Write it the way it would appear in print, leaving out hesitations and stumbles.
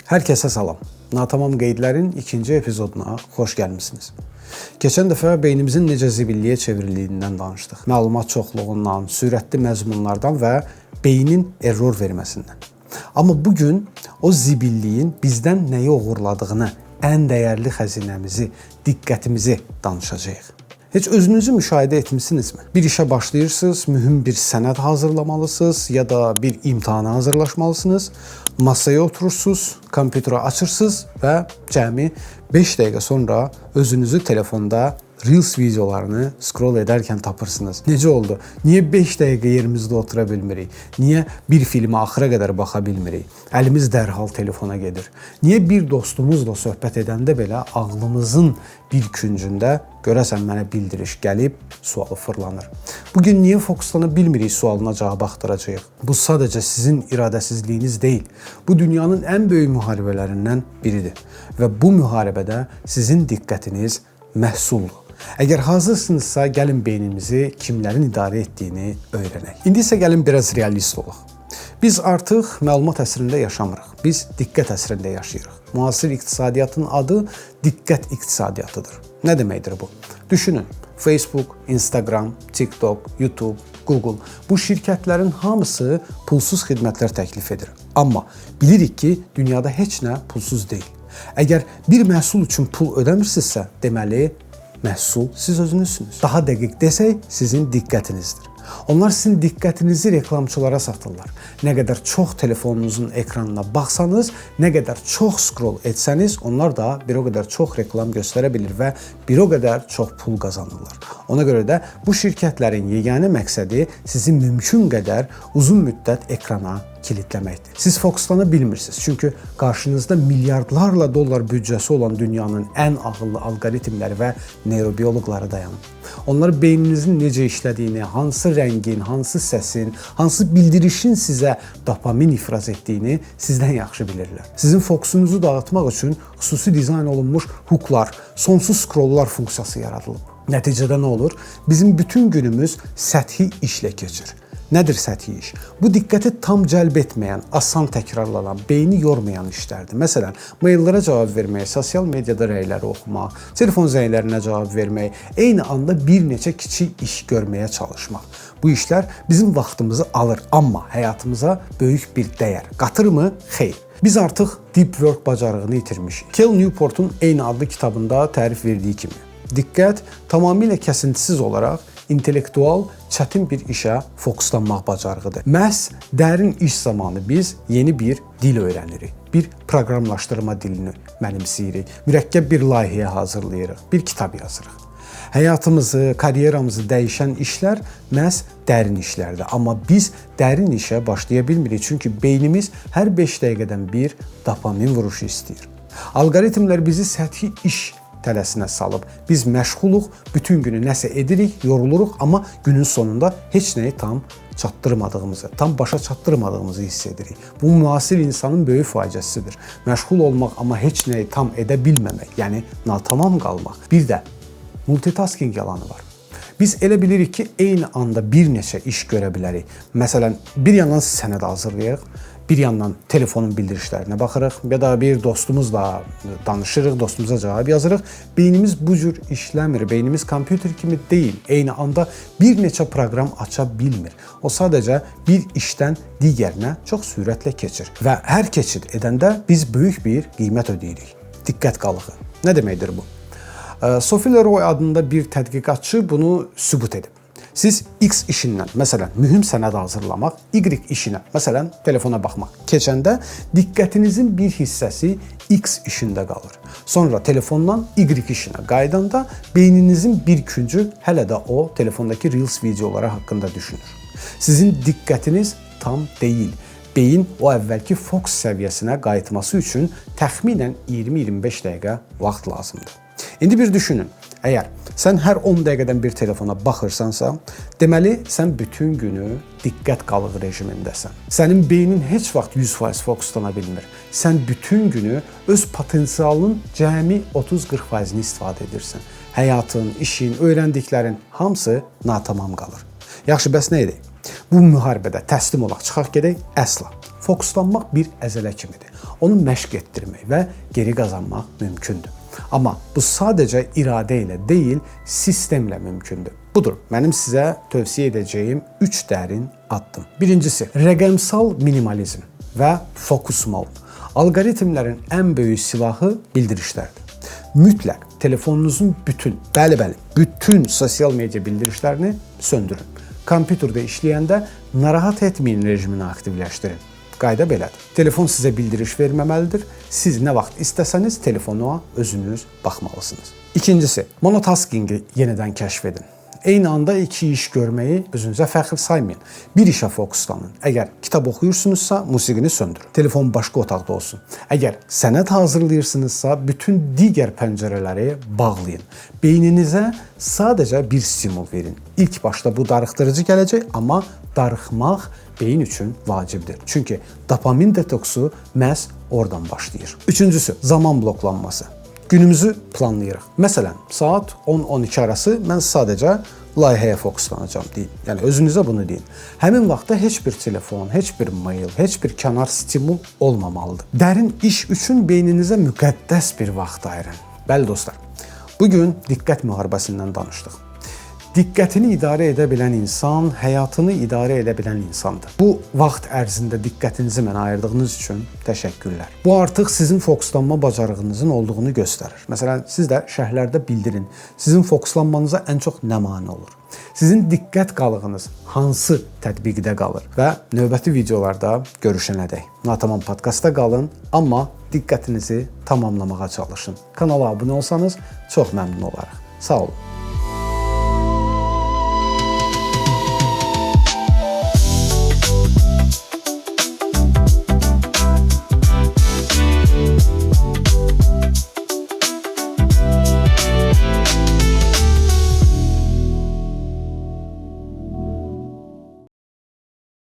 Herkese salam. Natamam qeydlərin ikinci epizoduna xoş gəlmisiniz. Keçən dəfə beynimizin necə zibilliyə çevrildiyindən danışdıq. Məlumat çoxluğundan, sürətli məzmunlardan və beynin error verməsindən. Amma bugün o zibilliyin bizdən nəyi oğurladığını, ən dəyərli xəzinəmizi, diqqətimizi danışacağıq. Heç özünüzü müşahidə etmisinizmi? Bir işə başlayırsınız, mühüm bir sənəd hazırlamalısınız ya da bir imtahana hazırlaşmalısınız. Masaya oturursunuz, kompüteri açırsınız və cəmi 5 dəqiqə sonra özünüzü telefonda Reels videolarını scroll edərkən tapırsınız. Necə oldu? Niyə 5 dəqiqə yerimizdə otura bilmirik? Niyə bir filmə axıra qədər baxa bilmirik? Əlimiz dərhal telefona gedir. Niyə bir dostumuzla söhbət edəndə belə ağlımızın bir küncündə görəsən mənə bildiriş gəlib sualı fırlanır? Bugün niyə fokuslana bilmirik sualına cavab axtaracağıq. Bu sadəcə sizin iradəsizliyiniz deyil. Bu dünyanın ən böyük müharibələrindən biridir. Və bu müharibədə sizin diqqətiniz məhsuldur. Əgər hazırsınızsa, gəlin beynimizi kimlərin idarə etdiyini öyrənək. İndi isə gəlin biraz realist olaq. Biz artıq məlumat əsrində yaşamırıq. Biz diqqət əsrində yaşayırıq. Müasir iqtisadiyyatın adı diqqət iqtisadiyyatıdır. Nə deməkdir bu? Düşünün, Facebook, Instagram, TikTok, YouTube, Google bu şirkətlərin hamısı pulsuz xidmətlər təklif edir. Amma bilirik ki, dünyada heç nə pulsuz deyil. Əgər bir məhsul üçün pul ödəmirsinizsə, deməli, məhsul siz özünüzsünüz. Daha dəqiq desək, sizin diqqətinizdir. Onlar sizin diqqətinizi reklamçılara satırlar. Nə qədər çox telefonunuzun ekranına baxsanız, nə qədər çox scroll etsəniz, onlar da bir o qədər çox reklam göstərə bilir və bir o qədər çox pul qazanırlar. Ona görə də bu şirkətlərin yeganə məqsədi sizi mümkün qədər uzun müddət ekrana kilitləməkdir. Siz fokuslana bilmirsiniz. Çünki qarşınızda milyardlarla dollar büdcəsi olan dünyanın ən ağıllı alqoritmləri və neyrobioloqları dayanır. Onlar beyninizin necə işlədiyini, hansı rəngin, hansı səsin, hansı bildirişin sizə dopamin ifraz etdiyini sizdən yaxşı bilirlər. Sizin fokusunuzu dağıtmaq üçün xüsusi dizayn olunmuş huklar, sonsuz scrolllar funksiyası yaradılıb. Nəticədə nə olur? Bizim bütün günümüz səthi işlə keçir. Nədir səthi iş? Bu diqqəti tam cəlb etməyən, asan təkrarlanan, beyni yormayan işlərdir. Məsələn, maillərə cavab vermək, sosial mediada rəyləri oxumaq, telefon zənglərinə cavab vermək, eyni anda bir neçə kiçik iş görməyə çalışmaq. Bu işlər bizim vaxtımızı alır, amma həyatımıza böyük bir dəyər qatırmı? Xeyr. Biz artıq deep work bacarığını itirmişik. Cal Newport'un eyni adlı kitabında tərif verdiyi kimi, diqqət tamamilə kəsintisiz olaraq intellektual, çətin bir işə fokuslanmaq bacarığıdır. Məhz dərin iş zamanı biz yeni bir dil öyrənirik. Bir proqramlaşdırma dilini mənimsəyirik. Mürəkkəb bir layihə hazırlayırıq. Bir kitab yazırıq. Həyatımızı, karyeramızı dəyişən işlər məhz dərin işlərdir. Amma biz dərin işə başlaya bilmirik. Çünki beynimiz hər 5 dəqiqədən bir dopamin vuruşu istəyir. Alqoritmlər bizi səthi iş tələsinə salıb. Biz məşğuluq, bütün günü nəsə edirik, yoruluruq, amma günün sonunda heç nəyi tam çatdırmadığımızı, tam başa çatdırmadığımızı hiss edirik. Bu müasir insanın böyük faciəsidir. Məşğul olmaq, amma heç nəyi tam edə bilməmək, yəni natamam qalmaq. Bir də multitasking yalanı var. Biz elə bilirik ki, eyni anda bir neçə iş görə bilərik. Məsələn, bir yandan sənəd hazırlayaq, bir yandan telefonun bildirişlərinə baxırıq ya da bir dostumuzla danışırıq, dostumuza cavab yazırıq. Beynimiz bu cür işləmir. Beynimiz kompüter kimi deyil. Eyni anda bir neçə proqram aça bilmir. O sadəcə bir işdən digərinə çox sürətlə keçir. Və hər keçid edəndə biz böyük bir qiymət ödəyirik. Diqqət qalığı. Nə deməkdir bu? Sophie Leroy adında bir tədqiqatçı bunu sübut edib. Siz X işindən, məsələn, mühüm sənəd hazırlamaq, Y işinə, məsələn, telefona baxmaq keçəndə diqqətinizin bir hissəsi X işində qalır. Sonra telefondan Y işinə qaydanda beyninizin bir küncü hələ də o telefondakı Reels videoları haqqında düşünür. Sizin diqqətiniz tam deyil. Beyin o əvvəlki fokus səviyyəsinə qayıtması üçün təxminən 20-25 dəqiqə vaxt lazımdır. İndi bir düşünün, əgər sən hər 10 dəqiqədən bir telefona baxırsansa, deməli sən bütün günü diqqət qalığı rejimindəsən. Sənin beynin heç vaxt 100% fokuslana bilmir. Sən bütün günü öz potensialının cəmi 30-40%-ni istifadə edirsən. Həyatın, işin, öyrəndiklərin hamısı natamam qalır. Yaxşı, bəs nə edək? Bu müharibədə təslim olaq, çıxaq gedək? Əsla. Fokuslanmaq bir əzələ kimidir. onu məşq etdirmək və geri qazanmaq mümkündür. Amma bu sadəcə iradə ilə deyil, sistemlə mümkündür. Budur, mənim sizə tövsiyə edəcəyim 3 dərin addım. Birincisi, rəqəmsal minimalizm və fokus mode. Alqoritmlərin ən böyük silahı bildirişlərdir. Mütləq telefonunuzun bütün sosial media bildirişlərini söndürün. Kompüterdə işləyəndə narahat etməyin rejimini aktivləşdirin. Qayda belədir. Telefon sizə bildiriş verməməlidir. Siz nə vaxt istəsəniz telefona özünüz baxmalısınız. İkincisi, monotaskingi yenidən kəşf edin. Eyni anda 2 iş görməyi özünüzə fəxr saymayın. Bir işə fokuslanın. Əgər kitab oxuyursunuzsa, musiqini söndürün. Telefon başqa otaqda olsun. Əgər sənəd hazırlayırsınızsa, bütün digər pəncərələri bağlayın. Beyninizə sadəcə bir stimul verin. İlk başda bu darıxdırıcı gələcək, amma darıxmaq beyin üçün vacibdir. Çünki dopamin detoksu məhz oradan başlayır. Üçüncüsü, zaman bloklanması. Günümüzü planlayırıq. Məsələn, saat 10-12 arası mən sadəcə layihəyə fokuslanacağam deyin. Yəni özünüzə bunu deyin. Həmin vaxtda heç bir telefon, heç bir mail, heç bir kənar stimul olmamalıdır. Dərin iş üçün beyninizə müqəddəs bir vaxt ayırın. Bəli dostlar, bu gün diqqət müharibəsindən danışdıq. Diqqətini idarə edə bilən insan, həyatını idarə edə bilən insandır. Bu vaxt ərzində diqqətinizi mənə ayırdığınız üçün təşəkkürlər. Bu artıq sizin fokuslanma bacarığınızın olduğunu göstərir. Məsələn, siz də şərhlərdə bildirin. Sizin fokuslanmanıza ən çox nə mane olur? Sizin diqqət qalığınız hansı tətbiqdə qalır? Və növbəti videolarda görüşənədək. Natamam podkastda qalın, amma diqqətinizi tamamlamağa çalışın. Kanala abunə olsanız çox məmnun olarıq. Sağ olun.